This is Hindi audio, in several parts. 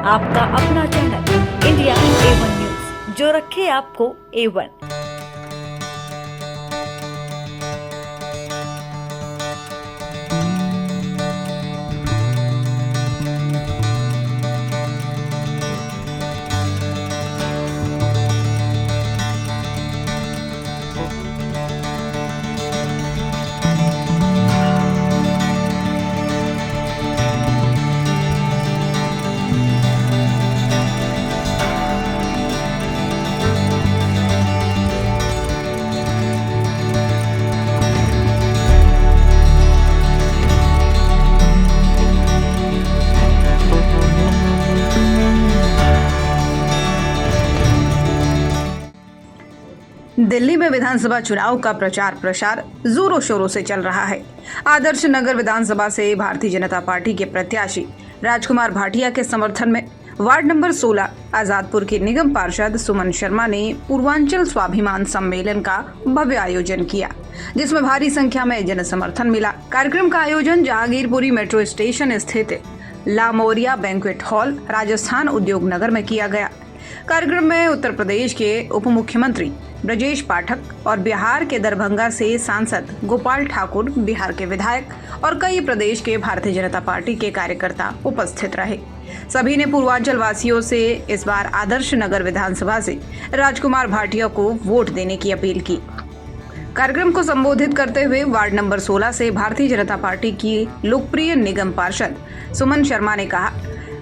आपका अपना चैनल इंडिया A1 न्यूज, जो रखे आपको A1। दिल्ली में विधानसभा चुनाव का प्रचार प्रसार जोरों शोरों से चल रहा है। आदर्श नगर विधानसभा से भारतीय जनता पार्टी के प्रत्याशी राजकुमार भाटिया के समर्थन में वार्ड नंबर 16 आजादपुर के निगम पार्षद सुमन शर्मा ने पूर्वांचल स्वाभिमान सम्मेलन का भव्य आयोजन किया, जिसमें भारी संख्या में जन समर्थन मिला। कार्यक्रम का आयोजन जहांगीरपुरी मेट्रो स्टेशन स्थित लामोरिया बैंक्वेट हॉल, राजस्थान उद्योग नगर में किया गया। कार्यक्रम में उत्तर प्रदेश के उप मुख्यमंत्री ब्रजेश पाठक और बिहार के दरभंगा से सांसद गोपाल ठाकुर, बिहार के विधायक और कई प्रदेश के भारतीय जनता पार्टी के कार्यकर्ता उपस्थित रहे। सभी ने पूर्वांचल वासियों से इस बार आदर्श नगर विधानसभा से राजकुमार भाटिया को वोट देने की अपील की। कार्यक्रम को संबोधित करते हुए वार्ड नंबर 16 से भारतीय जनता पार्टी की लोकप्रिय निगम पार्षद सुमन शर्मा ने कहा,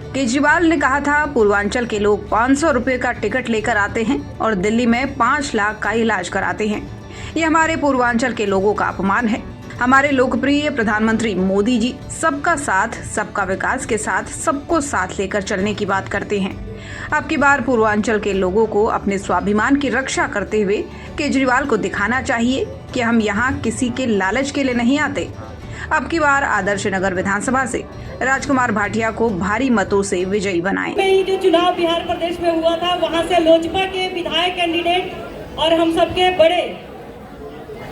केजरीवाल ने कहा था पूर्वांचल के लोग 500 रुपए का टिकट लेकर आते हैं और दिल्ली में 5 लाख का इलाज कराते हैं। ये हमारे पूर्वांचल के लोगों का अपमान है। हमारे लोकप्रिय प्रधानमंत्री मोदी जी सबका साथ, सबका विकास के साथ सबको साथ लेकर चलने की बात करते हैं। अब की बार पूर्वांचल के लोगों को अपने स्वाभिमान की रक्षा करते हुए केजरीवाल को दिखाना चाहिए कि हम यहाँ किसी के लालच के लिए नहीं आते। अब की बार आदर्श नगर विधानसभा से राजकुमार भाटिया को भारी मतों से विजयी बनाएं। जो चुनाव बिहार प्रदेश में हुआ था, वहां से लोजपा के विधायक कैंडिडेट और हम सबके बड़े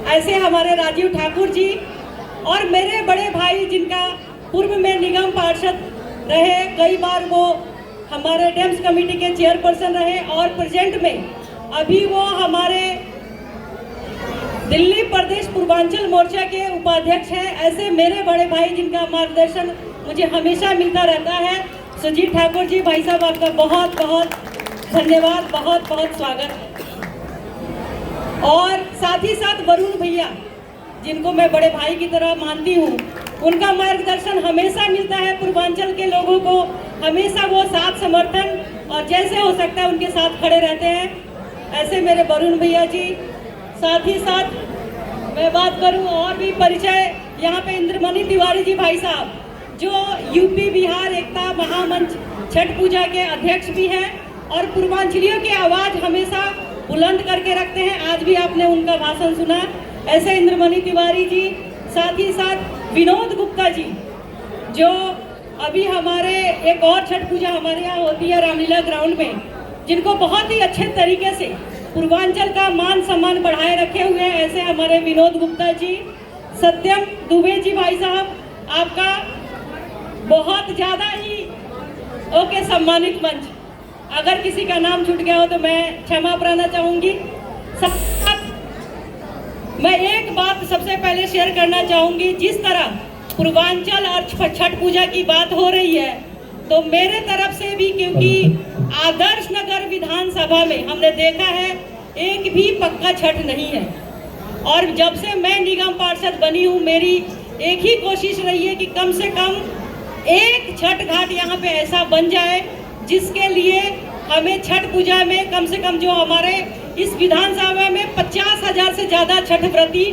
ऐसे हमारे राजीव ठाकुर जी और मेरे बड़े भाई, जिनका पूर्व में निगम पार्षद रहे, कई बार वो हमारे डेम्स कमेटी के चेयरपर्सन रहे और प्रेजेंट में अभी वो हमारे दिल्ली प्रदेश पूर्वांचल मोर्चा के उपाध्यक्ष हैं। ऐसे मेरे बड़े भाई जिनका मार्गदर्शन मुझे हमेशा मिलता रहता है, सुजीत ठाकुर जी, भाई साहब आपका बहुत बहुत धन्यवाद, बहुत बहुत स्वागत। और साथ ही साथ वरुण भैया, जिनको मैं बड़े भाई की तरह मानती हूँ, उनका मार्गदर्शन हमेशा मिलता है पूर्वांचल के लोगों को। हमेशा वो साथ, समर्थन और जैसे हो सकता है उनके साथ खड़े रहते हैं। ऐसे मेरे वरुण भैया जी। साथ ही साथ मैं बात करूं और भी परिचय, यहाँ पे इंद्रमणि तिवारी जी भाई साहब, जो यूपी बिहार एकता महामंच छठ पूजा के अध्यक्ष भी हैं और पूर्वांचलियों की आवाज़ हमेशा बुलंद करके रखते हैं। आज भी आपने उनका भाषण सुना। ऐसे इंद्रमणि तिवारी जी, साथ ही साथ विनोद गुप्ता जी, जो अभी हमारे एक और छठ पूजा हमारे यहाँ होती है रामलीला ग्राउंड में, जिनको बहुत ही अच्छे तरीके से पूर्वांचल का मान सम्मान बढ़ाए रखे हुए हैं। ऐसे हमारे विनोद गुप्ता जी, सत्यम दुबे जी भाई साहब, आपका बहुत ज़्यादा ही ओके सम्मानित मंच। अगर किसी का नाम छूट गया हो तो मैं क्षमा प्रार्थना चाहूँगी। मैं एक बात सबसे पहले शेयर करना चाहूँगी, जिस तरह पूर्वांचल और छठ पूजा की बात हो रही है, तो मेरे तरफ से भी, क्योंकि आदर्श नगर विधानसभा में हमने देखा है एक भी पक्का छठ नहीं है, और जब से मैं निगम पार्षद बनी हूँ, मेरी एक ही कोशिश रही है कि कम से कम एक छठ घाट यहाँ पे ऐसा बन जाए, जिसके लिए हमें छठ पूजा में कम से कम, जो हमारे इस विधानसभा में 50,000 से ज़्यादा छठ व्रती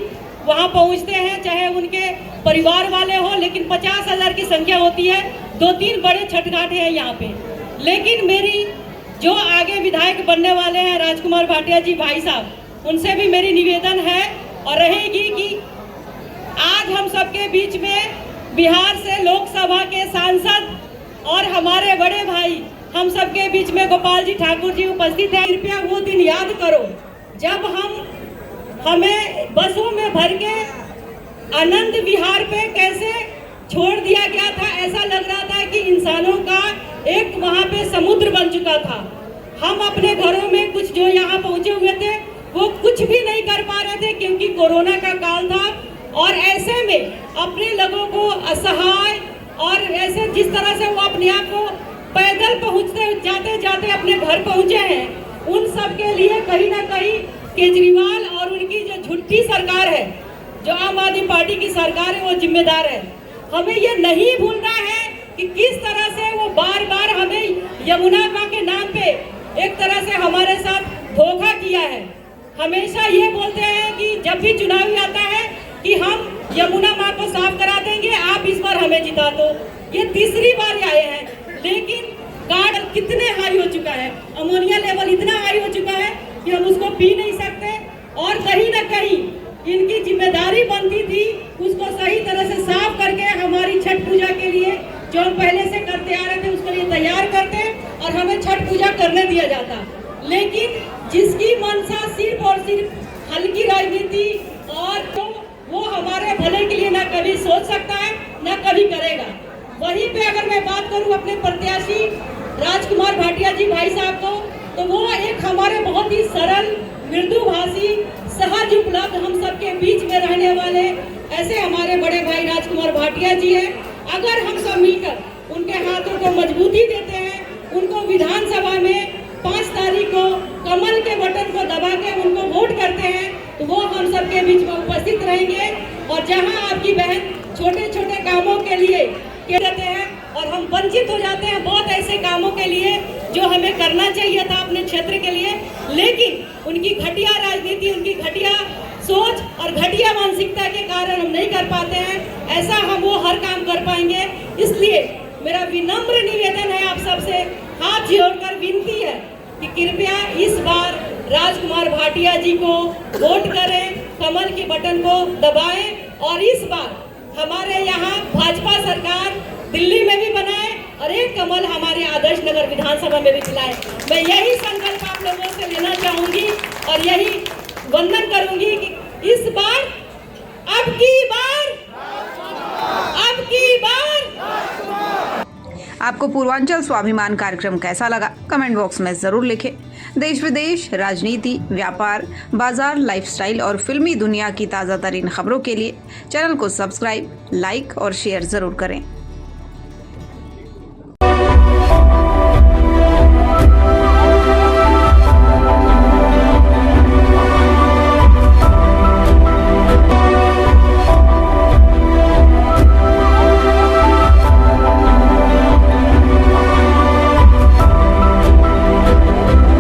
वहाँ पहुँचते हैं, चाहे उनके परिवार वाले हो, लेकिन 50,000 की संख्या होती है। 2-3 बड़े छठ घाट हैं यहाँ पे। लेकिन मेरी जो आगे विधायक बनने वाले हैं राजकुमार भाटिया जी भाई साहब, उनसे भी मेरी निवेदन है और रहेगी कि आज हम सबके बीच में बिहार से लोकसभा के सांसद और हमारे बड़े भाई, हम सबके बीच में गोपाल जी ठाकुर जी उपस्थित हैं। कृपया वो दिन याद करो जब हमें बसों में भर के आनंद विहार पे कैसे छोड़ दिया गया था। ऐसा लग रहा था कि इंसानों का एक वहाँ पे समुद्र बन चुका था। हम अपने घरों में कुछ जो यहाँ पहुँचे हुए थे वो कुछ भी नहीं कर पा रहे थे क्योंकि कोरोना का काल था। और ऐसे में अपने लोगों को असहाय और ऐसे जिस तरह से वो अपने आप को पैदल पहुँचते जाते जाते अपने घर पहुँचे हैं, उन सब के लिए कहीं ना कहीं केजरीवाल और उनकी जो झूठी सरकार है, जो आम आदमी पार्टी की सरकार है, वो जिम्मेदार है। हमें ये नहीं भूलना है कि किस तरह से वो बार बार हमें यमुना माँ के नाम पे एक तरह से हमारे साथ धोखा किया है। हमेशा ये बोलते हैं कि जब भी चुनाव आता है कि हम यमुना माँ को साफ करा देंगे, आप इस बार हमें जिता दो। ये तीसरी बार आए हैं, लेकिन कार्ड कितने हाई हो चुका है, अमोनिया लेवल इतना हाई हो चुका है कि हम उसको पी नहीं सकते। और कहीं ना कहीं इनकी जिम्मेदारी बनती थी उसको सही तरह से साफ करके हमारी छठ पूजा के लिए जो हम पहले से करते आ रहे थे उसके लिए तैयार करते और हमें छठ पूजा करने दिया जाता। लेकिन जिसकी मंशा सिर्फ और सिर्फ हल्की राजनीति और तो वो हमारे भले के लिए ना कभी सोच सकता है ना कभी करेगा। वहीं पे अगर मैं बात करूं अपने प्रत्याशी राजकुमार भाटिया जी भाई साहब को, तो वो एक हमारे बहुत ही सरल मृदुभाषी सहज उपलब्ध हम सबके बीच में रहने वाले ऐसे हमारे बड़े भाई राजकुमार भाटिया जी हैं। अगर हम सब मिलकर उनके हाथों को मजबूती देते हैं, उनको विधानसभा में 5 तारीख को कमल के बटन को दबा के उनको वोट करते हैं, तो वो हम सबके बीच में उपस्थित रहेंगे। और जहां आपकी बहन छोटे छोटे कामों के लिए कहते हैं और हम वंचित हो जाते हैं बहुत ऐसे कामों के लिए जो हमें करना चाहिए था अपने क्षेत्र के लिए, लेकिन उनकी घटिया राजनीति, उनकी घटिया सोच और घटिया मानसिकता के कारण हम नहीं कर पाते हैं। ऐसा हम वो हर काम कर पाएंगे। इसलिए मेरा विनम्र निवेदन है, आप सबसे हाथ जोड़कर विनती है कि कृपया इस बार राजकुमार भाटिया जी को वोट करें, कमल के बटन को दबाएं और इस बार हमारे यहाँ भाजपा सरकार दिल्ली में भी बनाए और एक कमल हमारे आदर्श नगर विधानसभा में भी दिलाए। मैं यही संकल्प आप लोगों से लेना चाहूंगी और यही वंदन करूंगी कि इस बार अब की बार आपको पूर्वांचल स्वाभिमान कार्यक्रम कैसा लगा, कमेंट बॉक्स में जरूर लिखें। देश विदेश, राजनीति, व्यापार, बाजार, लाइफस्टाइल और फिल्मी दुनिया की ताज़ा तरीन खबरों के लिए चैनल को सब्सक्राइब, लाइक और शेयर जरूर करें।